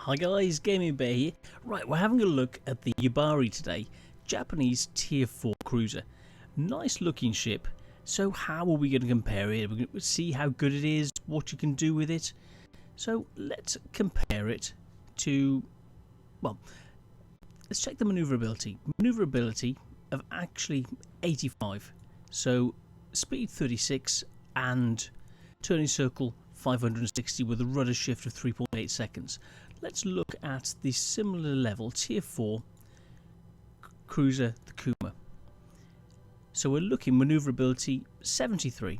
Hi guys, Gaming Bear here. Right, we're having a look at the Yubari today, Japanese Tier 4 cruiser. Nice looking ship. So how are we going to compare it? We're going to see how good it is, what you can do with it. So let's compare it to, well, let's check the maneuverability. Maneuverability of actually 85. So speed 36 and turning circle 560 with a rudder shift of 3.8 seconds. Let's look at the similar level Tier 4 cruiser, the Kuma. So we're looking maneuverability 73,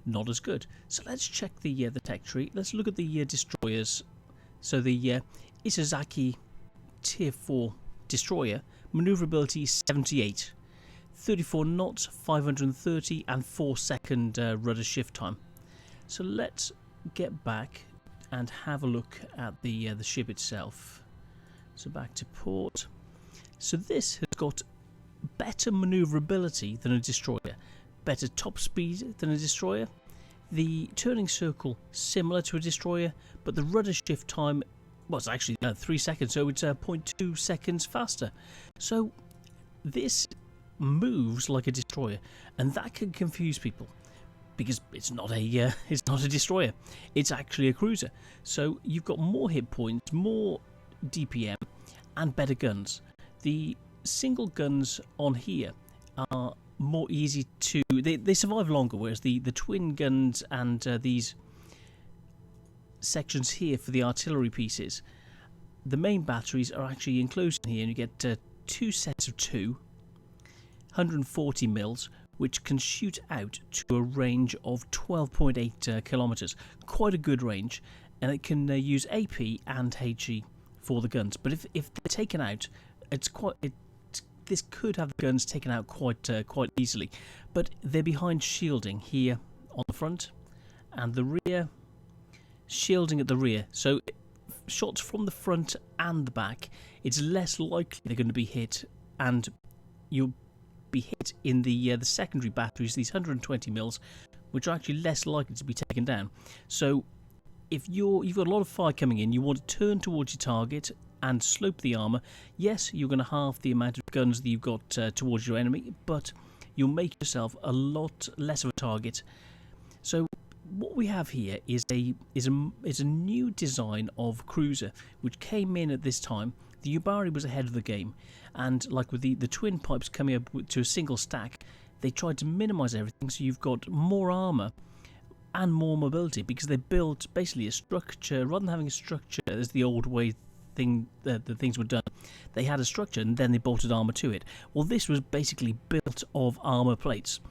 not as good. So let's check the tech tree. Let's look at the destroyers. So the Isazaki Tier 4 destroyer, maneuverability 78, 34 knots, 530 and 4-second rudder shift time. So let's get back and have a look at the ship itself. So back to port. So this has got better maneuverability than a destroyer, better top speed than a destroyer. The turning circle similar to a destroyer, but the rudder shift time was actually 3 seconds, so it's 0.2 seconds faster. So this moves like a destroyer, and that can confuse people, because it's not a destroyer, it's actually a cruiser. So you've got more hit points, more DPM, and better guns. The single guns on here are more easy to, they survive longer, whereas the twin guns and these sections here for the artillery pieces, the main batteries are actually enclosed in here, and you get 2 sets of 140 mils, which can shoot out to a range of 12.8 kilometers. Quite a good range, and it can use AP and HE for the guns. But if they're taken out, this could have the guns taken out quite easily. But they're behind shielding here on the front, and the rear, shielding at the rear. So shots from the front and the back, it's less likely they're going to be hit, and you'll be hit in the secondary batteries, these 120 mils, which are actually less likely to be taken down. So if you've got a lot of fire coming in, you want to turn towards your target and slope the armor. Yes, you're going to halve the amount of guns that you've got towards your enemy, but you'll make yourself a lot less of a target. So what we have here is a new design of cruiser which came in at this time. The Yubari was ahead of the game, and like with the twin pipes coming up to a single stack, they tried to minimise everything, so you've got more armour and more mobility, because they built basically a structure. Rather than having a structure as the old way the things were done, they had a structure and then they bolted armour to it. Well, this was basically built of armour plates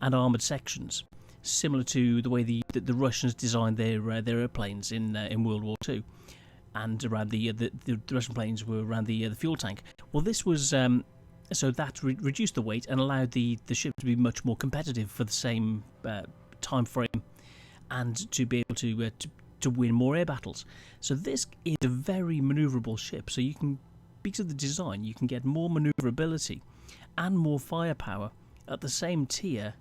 and armoured sections, similar to the way the Russians designed their airplanes in World War II. And around the Russian planes were around the fuel tank. Well, this was so that reduced the weight and allowed the ship to be much more competitive for the same time frame, and to be able to win more air battles. So this is a very manoeuvrable ship. So you can, because of the design, you can get more manoeuvrability and more firepower at the same tier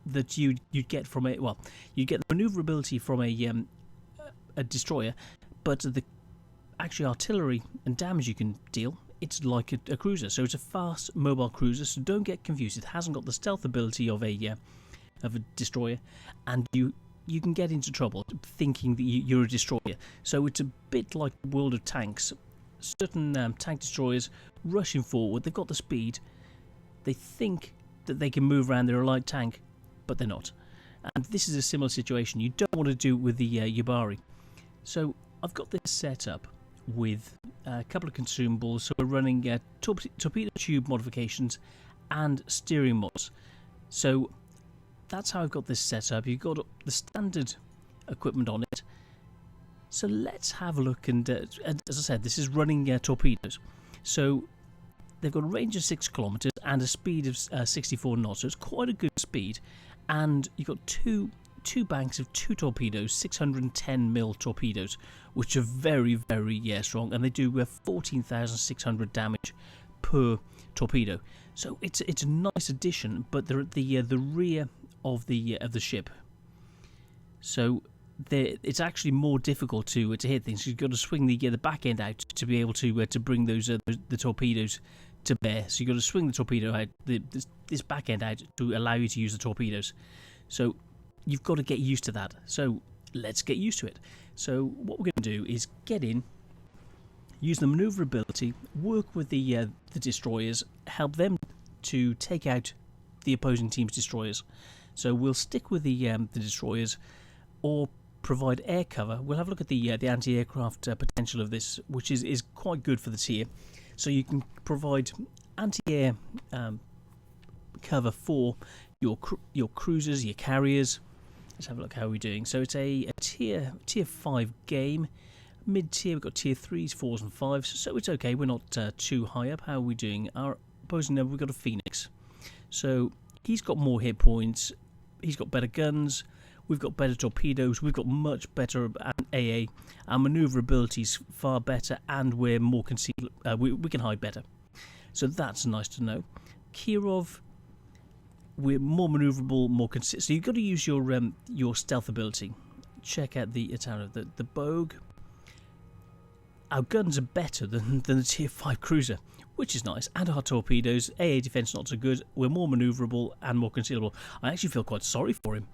that you'd get from you get the manoeuvrability from a destroyer. But the actually artillery and damage you can deal, it's like a cruiser. So it's a fast, mobile cruiser. So don't get confused. It hasn't got the stealth ability of a destroyer, and you can get into trouble thinking that you're a destroyer. So it's a bit like the world of tanks. Certain tank destroyers rushing forward. They've got the speed. They think that they can move around. They're a light tank, but they're not. And this is a similar situation. You don't want to do it with the Yubari. So I've got this set up with a couple of consumables. So we're running torpedo tube modifications and steering mods. So that's how I've got this set up. You've got the standard equipment on it. So let's have a look. And as I said, this is running torpedoes. So they've got a range of 6 kilometers and a speed of 64 knots. So it's quite a good speed. And you've got two banks of 2 torpedoes, 610 mil torpedoes, which are very, very strong, and they do 14,600 damage per torpedo. So it's a nice addition, but they're at the rear of the ship. So it's actually more difficult to hit things. You've got to swing the back end out to be able to bring the torpedoes to bear. So you've got to swing the torpedo out, this back end out to allow you to use the torpedoes. So you've got to get used to that. So let's get used to it. So what we're going to do is get in, use the maneuverability, work with the destroyers, help them to take out the opposing team's destroyers. So we'll stick with the destroyers, or provide air cover. We'll have a look at the anti-aircraft potential of this, which is quite good for the tier. So you can provide anti-air cover for your cruisers, your carriers. Let's have a look how we're doing. So it's a tier 5 game. Mid-tier, we've got tier 3s, 4s and 5s, so it's okay, we're not too high up. How are we doing? Our opposing number, we've got a Phoenix. So he's got more hit points, he's got better guns, we've got better torpedoes, we've got much better AA, our manoeuvrability is far better, and we're more concealed, we can hide better. So that's nice to know. Kirov, we're more manoeuvrable, more consistent. So you've got to use your stealth ability. Check out the Bogue. Our guns are better than the tier 5 cruiser, which is nice, and our torpedoes. AA defense not so good. We're more manoeuvrable and more concealable. I actually feel quite sorry for him.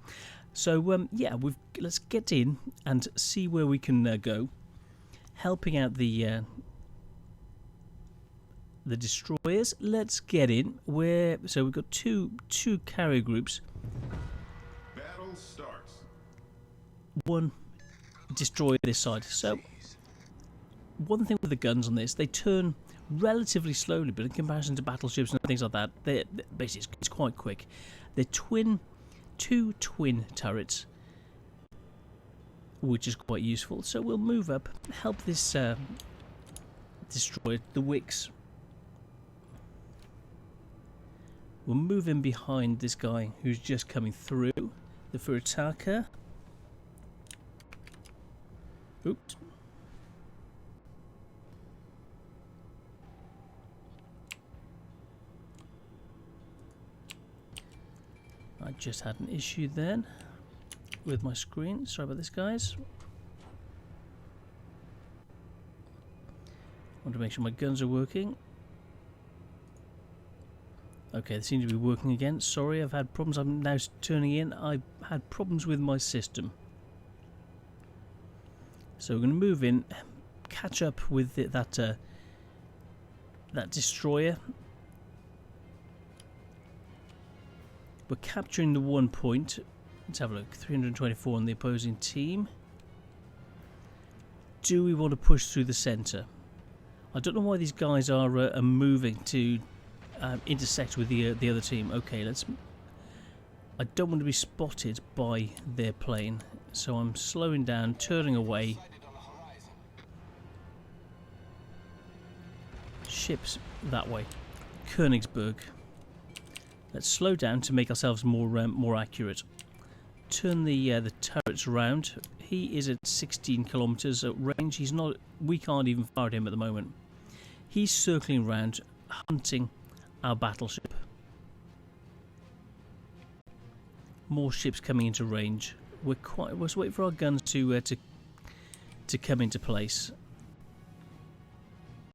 So yeah, let's get in and see where we can go, helping out the destroyers. Let's get in. So we've got two carrier groups. Battle starts. One destroyer this side. So one thing with the guns on this, they turn relatively slowly, but in comparison to battleships and things like that, basically it's quite quick. They're two twin turrets, which is quite useful. So we'll move up, help this destroyer, the Wicks. We'll move in behind this guy who's just coming through, the Furitaka. Oops. I just had an issue then with my screen. Sorry about this, guys. I want to make sure my guns are working. Okay, they seem to be working again. Sorry, I've had problems. I'm now turning in. I've had problems with my system. So we're going to move in, catch up with that destroyer. We're capturing the 1 point. Let's have a look. 324 on the opposing team. Do we want to push through the centre? I don't know why these guys are moving to intersect with the other team. Okay, I don't want to be spotted by their plane, so I'm slowing down, turning away. Ships that way. Königsberg. Let's slow down to make ourselves more accurate. Turn the turrets around. He is at 16 kilometers at range. He's not. We can't even fire at him at the moment. He's circling around, hunting our battleship. More ships coming into range. We're waiting for our guns to come into place.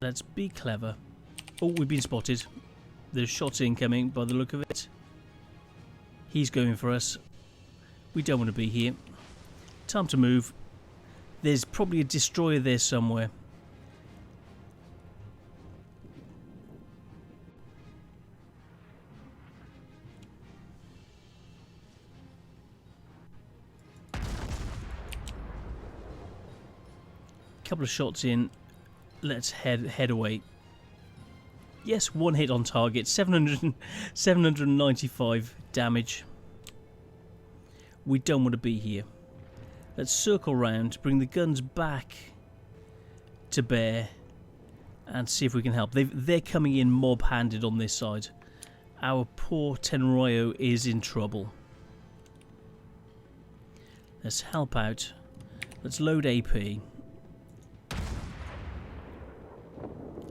Let's be clever. Oh, we've been spotted. There's shots incoming by the look of it. He's going for us. We don't want to be here. Time to move. There's probably a destroyer there somewhere. Couple of shots in. Let's head away. Yes, one hit on target, 795 damage. We don't want to be here. Let's circle round, bring the guns back to bear, and see if we can help. They're coming in mob-handed on this side. Our poor Tenrayo is in trouble. Let's help out. Let's load AP.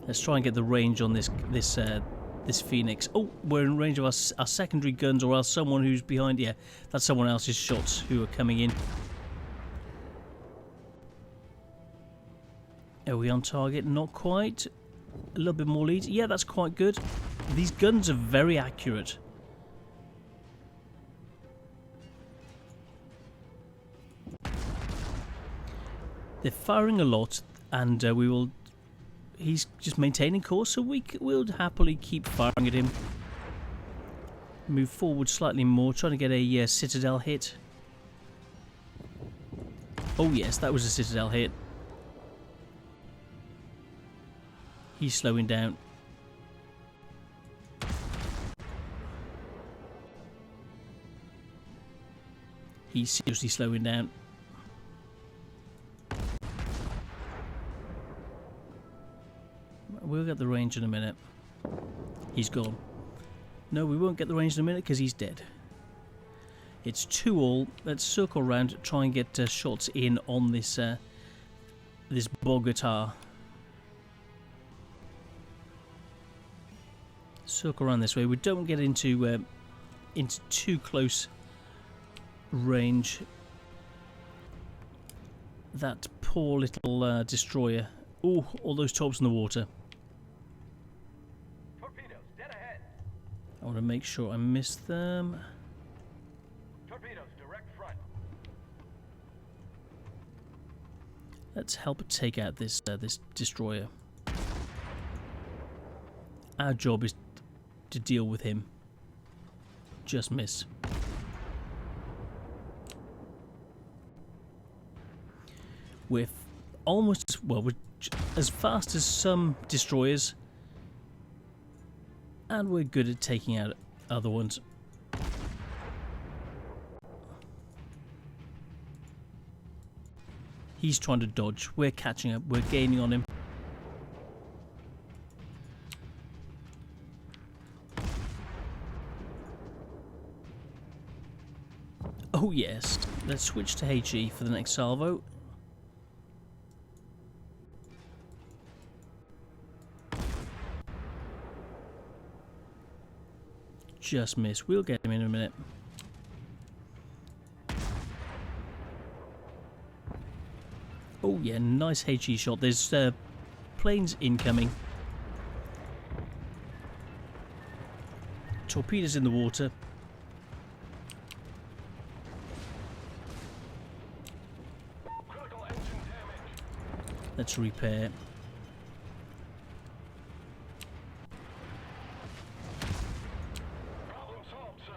Let's try and get the range on this Phoenix. Oh, we're in range of our secondary guns, or else someone who's behind. Yeah, that's someone else's shots who are coming in. Are we on target? Not quite. A little bit more lead. Yeah, that's quite good. These guns are very accurate. They're firing a lot, and we will... He's just maintaining course, so we'll happily keep firing at him. Move forward slightly more, trying to get a Citadel hit. Oh yes, that was a Citadel hit. He's slowing down. He's seriously slowing down. We'll get the range in a minute. He's gone. No, we won't get the range in a minute because he's dead. It's 2-all. Let's circle around, try and get shots in on this this Bogota. Circle around this way. We don't get into too close range. That poor little destroyer. Oh, all those torps in the water. Torpedoes, dead ahead. I want to make sure I miss them. Torpedoes, direct front. Let's help take out this this destroyer. Our job is to deal with him. Just miss. We're almost, well, we're as fast as some destroyers, and we're good at taking out other ones. He's trying to dodge. We're catching up. We're gaining on him. Oh yes, let's switch to HE for the next salvo. Just miss. We'll get him in a minute. Oh yeah, nice HE shot. There's planes incoming. Torpedoes in the water. Critical engine damage. Let's repair. Problem solved, sir.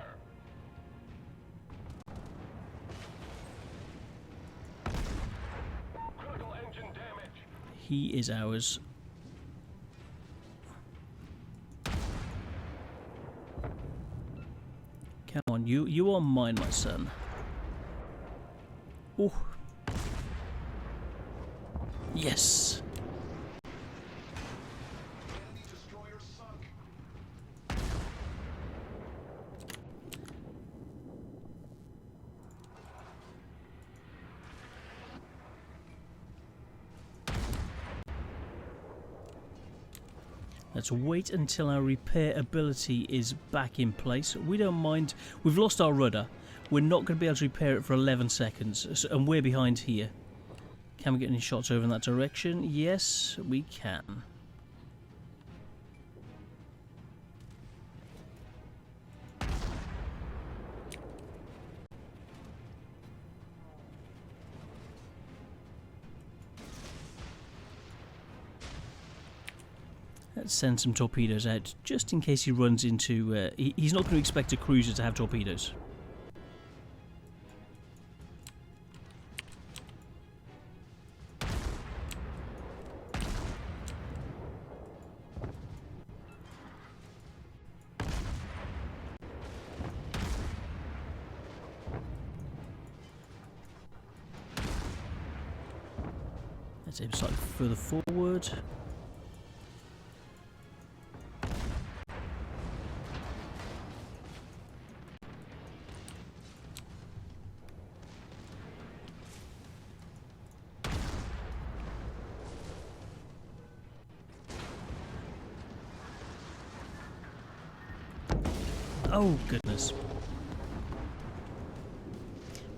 Critical engine damage. He is ours. Come on, you are mine, my son. Oh. Yes. Enemy destroyer sunk. Let's wait until our repair ability is back in place. We don't mind. We've lost our rudder. We're not going to be able to repair it for 11 seconds. And we're behind here. Can we get any shots over in that direction? Yes, we can. Let's send some torpedoes out, just in case he runs into... he's not going to expect a cruiser to have torpedoes. Let's aim slightly further forward. Oh, goodness.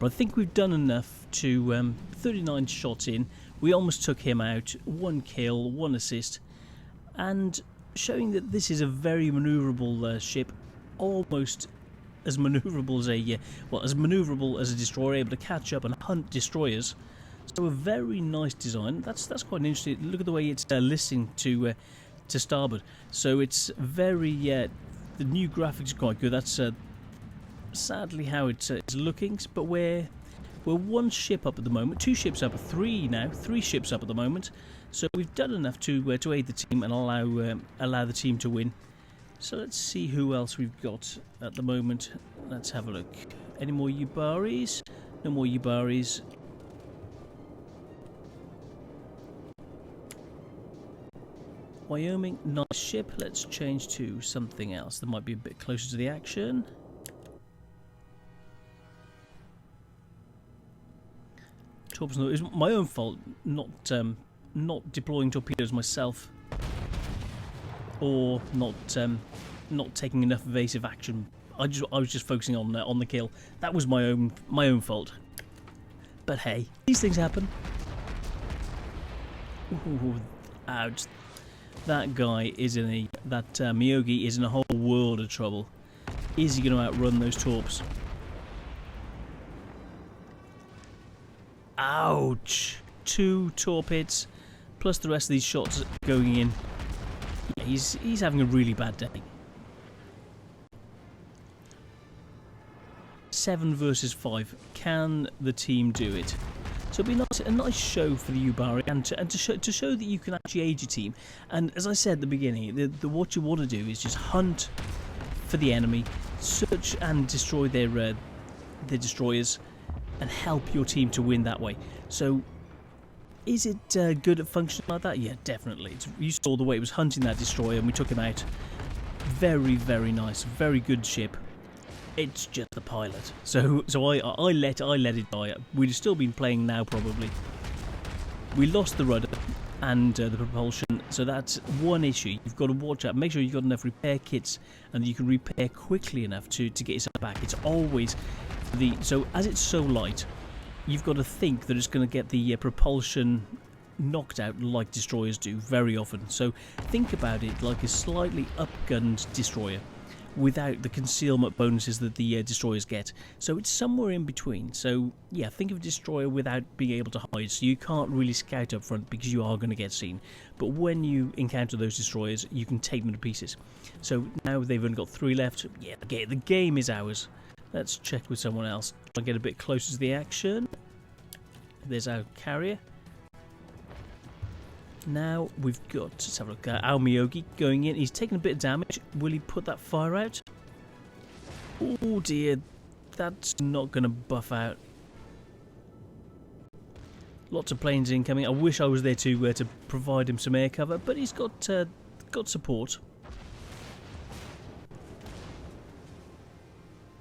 But I think we've done enough to 39 shots in. We almost took him out. 1 kill, 1 assist, and showing that this is a very manoeuvrable ship, almost as manoeuvrable as a destroyer, able to catch up and hunt destroyers. So a very nice design. That's quite interesting. Look at the way it's listing to starboard. So it's very the new graphics are quite good. That's sadly how it's looking. But we're 1 ship up at the moment, 2 ships up, 3 now, 3 ships up at the moment. So we've done enough to aid the team and allow the team to win. So let's see who else we've got at the moment. Let's have a look. Any more Yubaris? No more Yubaris. Wyoming, nice ship. Let's change to something else that might be a bit closer to the action. Torpedoes. It was my own fault not deploying torpedoes myself, or not taking enough evasive action. I was just focusing on the kill. That was my own fault. But hey, these things happen. Ooh, ouch! That guy is Miyogi is in a whole world of trouble. Is he going to outrun those torps? Ouch! 2 torp hits, plus the rest of these shots going in. Yeah, he's having a really bad day. 7 versus 5. Can the team do it? So it'll be a nice show for the Yubari, and to show that you can actually aid your team. And as I said at the beginning, what you want to do is just hunt for the enemy, search and destroy their destroyers, and help your team to win that way. So, is it good at functioning like that? Yeah, definitely. You saw the way it was hunting that destroyer, and we took him out. Very, very nice. Very good ship. It's just the pilot. So I let it die. We'd have still been playing now probably. We lost the rudder and the propulsion, so that's one issue. You've got to watch out. Make sure you've got enough repair kits and that you can repair quickly enough to get yourself back. It's always so as it's so light, you've got to think that it's going to get the propulsion knocked out like destroyers do very often. So think about it like a slightly upgunned destroyer, without the concealment bonuses that the destroyers get. So it's somewhere in between. So yeah, think of a destroyer without being able to hide. So you can't really scout up front because you are going to get seen. But when you encounter those destroyers, you can take them to pieces. So now they've only got 3 left. Yeah, the game is ours. Let's check with someone else. Try and get a bit closer to the action. There's our carrier. Now we've got, let's have a look at our Miyogi going in. He's taking a bit of damage. Will he put that fire out? Oh dear, that's not going to buff out. Lots of planes incoming. I wish I was there to provide him some air cover, but he's got support.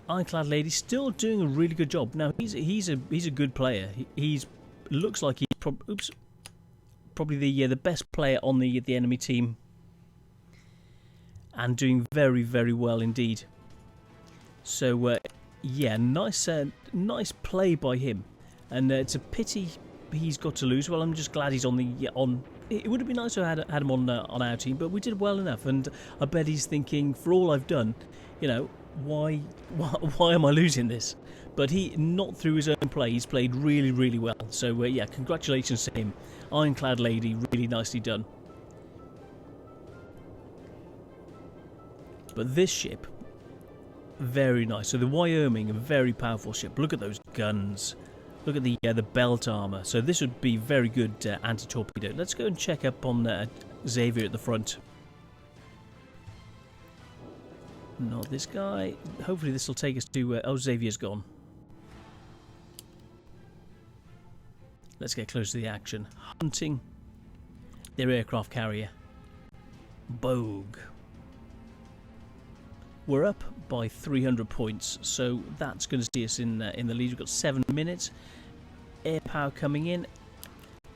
Ironclad Lady still doing a really good job. Now he's a good player. He's looks like he's probably the best player on the enemy team, and doing very, very well indeed. So yeah, nice play by him, and it's a pity he's got to lose. Well, I'm just glad he's on the It would have been nice to have had him on our team, but we did well enough, and I bet he's thinking, for all I've done, you know, why am I losing this? But he, not through his own play, he's played really, really well. So yeah, congratulations to him. Ironclad Lady, really nicely done. But this ship, very nice. So the Wyoming, a very powerful ship. Look at those guns. Look at the belt armor. So this would be very good anti-torpedo. Let's go and check up on Xavier at the front. Not this guy. Hopefully this will take us to... oh, Xavier's gone. Let's get close to the action. Hunting their aircraft carrier. Bogue. We're up by 300 points, so that's going to see us in the lead. We've got 7 minutes. Air power coming in.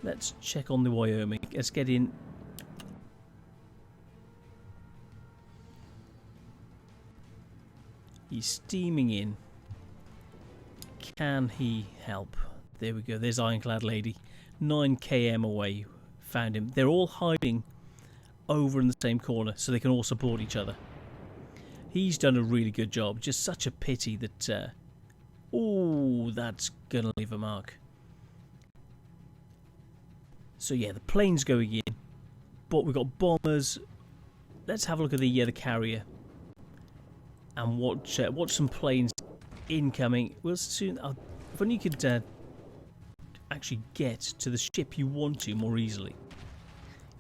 Let's check on the Wyoming. Let's get in. He's steaming in. can he help? There we go. There's Ironclad Lady. 9 km away. Found him. They're all hiding over in the same corner so they can all support each other. He's done a really good job. Just such a pity that... oh, that's going to leave a mark. So yeah, the plane's going in. But we've got bombers. Let's have a look at the carrier. And watch some planes incoming. We'll soon... if only you could actually get to the ship you want to more easily.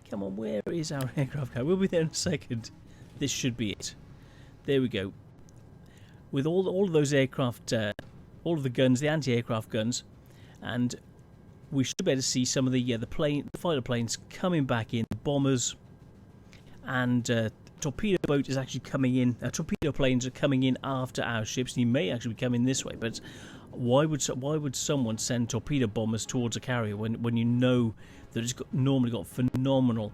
Come on, where is our aircraft carrier? We'll be there in a second. This should be it. There we go. With all of those aircraft, all of the guns, the anti-aircraft guns, and we should be able to see some of the fighter planes coming back in, bombers, and torpedo boat is actually coming in. Torpedo planes are coming in after our ships. And you may actually be coming this way, but why would someone send torpedo bombers towards a carrier when you know that it's normally got phenomenal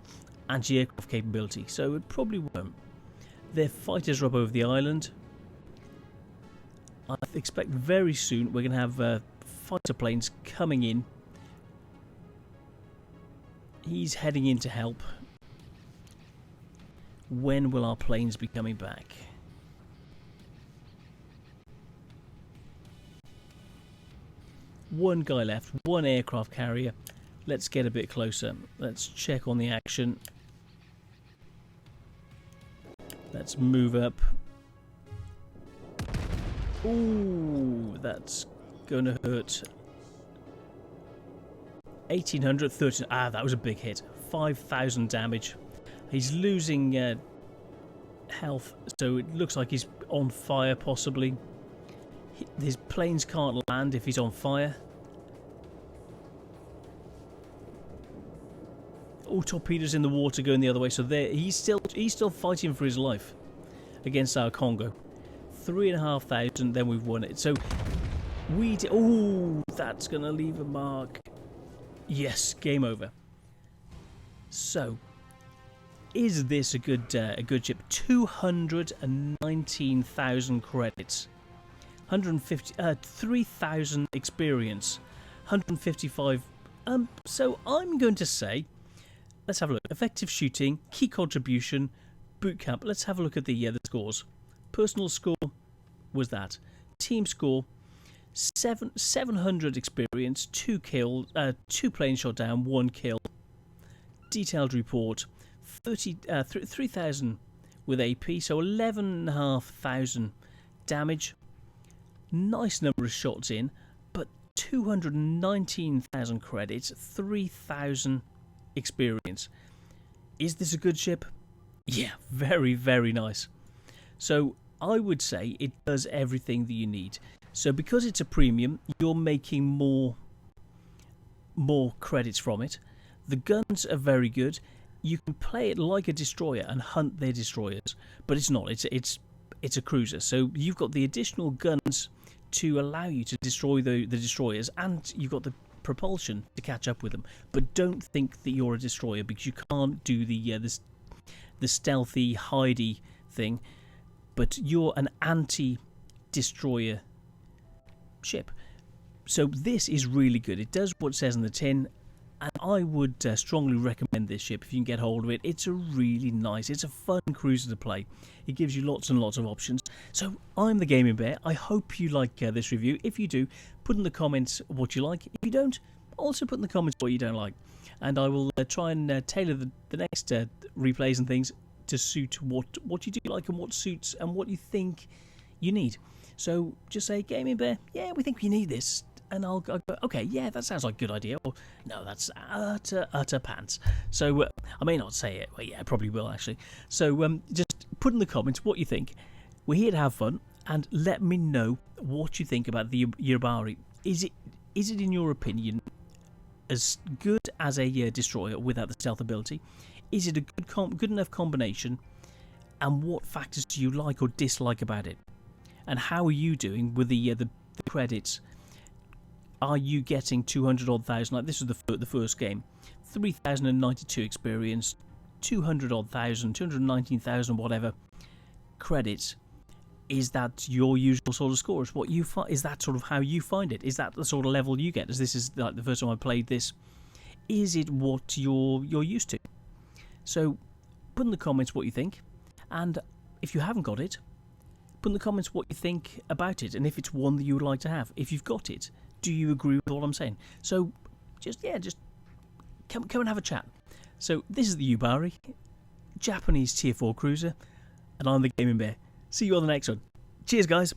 anti-aircraft capability? So it probably won't. Their fighters are up over the island. I expect very soon we're going to have fighter planes coming in. He's heading in to help. When will our planes be coming back? One guy left, one aircraft carrier. Let's get a bit closer. Let's check on the action. Let's move up. Ooh, that's going to hurt. 1800, 13. Ah, that was a big hit. 5,000 damage. He's losing health, so it looks like he's on fire, possibly. His planes can't land if he's on fire. All torpedoes in the water going the other way, so he's still fighting for his life against our Congo. 3,500, then we've won it. So oh, that's gonna leave a mark. Yes, game over. So, is this a good ship? 219,000 credits, 3,000 experience, 155. So I'm going to say, let's have a look. Effective shooting, key contribution, boot camp. Let's have a look at the scores. Personal score was that. Team score, 700 experience, 2 kills, 2 planes shot down, 1 kill. Detailed report, 3,000 with AP, so 11,500 damage. Nice number of shots in, but 219,000 credits, 3,000 experience. Is this a good ship? Yeah, very, very nice. So I would say it does everything that you need. So because it's a premium, you're making more credits from it. The guns are very good. You can play it like a destroyer and hunt their destroyers, but it's not. It's a cruiser. So you've got the additional guns to allow you to destroy the destroyers, and you've got the propulsion to catch up with them. But don't think that you're a destroyer, because you can't do the stealthy, hidey thing. But you're an anti-destroyer ship. So this is really good. It does what it says in the tin, and I would strongly recommend this ship if you can get hold of it. It's a really nice, it's a fun cruiser to play. It gives you lots and lots of options. So I'm the Gaming Bear. I hope you like this review. If you do, put in the comments what you like. If you don't, also put in the comments what you don't like, and I will try and tailor the next replays and things to suit what you do like and what suits and what you think you need. So just say, Gaming Bear, yeah, we think we need this. And I'll go, okay, yeah, that sounds like a good idea. Or, no, that's utter pants. So I may not say it. Well, yeah, I probably will, actually. So just put in the comments what you think. We're here to have fun, and let me know what you think about the Yubari. Is it, in your opinion, as good as a destroyer without the stealth ability? Is it a good enough combination? And what factors do you like or dislike about it? And how are you doing with the credits? Are you getting 200-odd thousand? Like this was the first game. 3,092 experience, 200-odd thousand, 219,000 whatever credits. Is that your usual sort of score? Is that sort of how you find it? Is that the sort of level you get? As this is like the first time I played this, is it what you're used to? So put in the comments what you think, and if you haven't got it, put in the comments what you think about it, and if it's one that you would like to have. If you've got it, do you agree with what I'm saying? So just come and have a chat. So this is the Yubari, Japanese Tier 4 cruiser, and I'm the Gaming Bear. See you on the next one. Cheers, guys.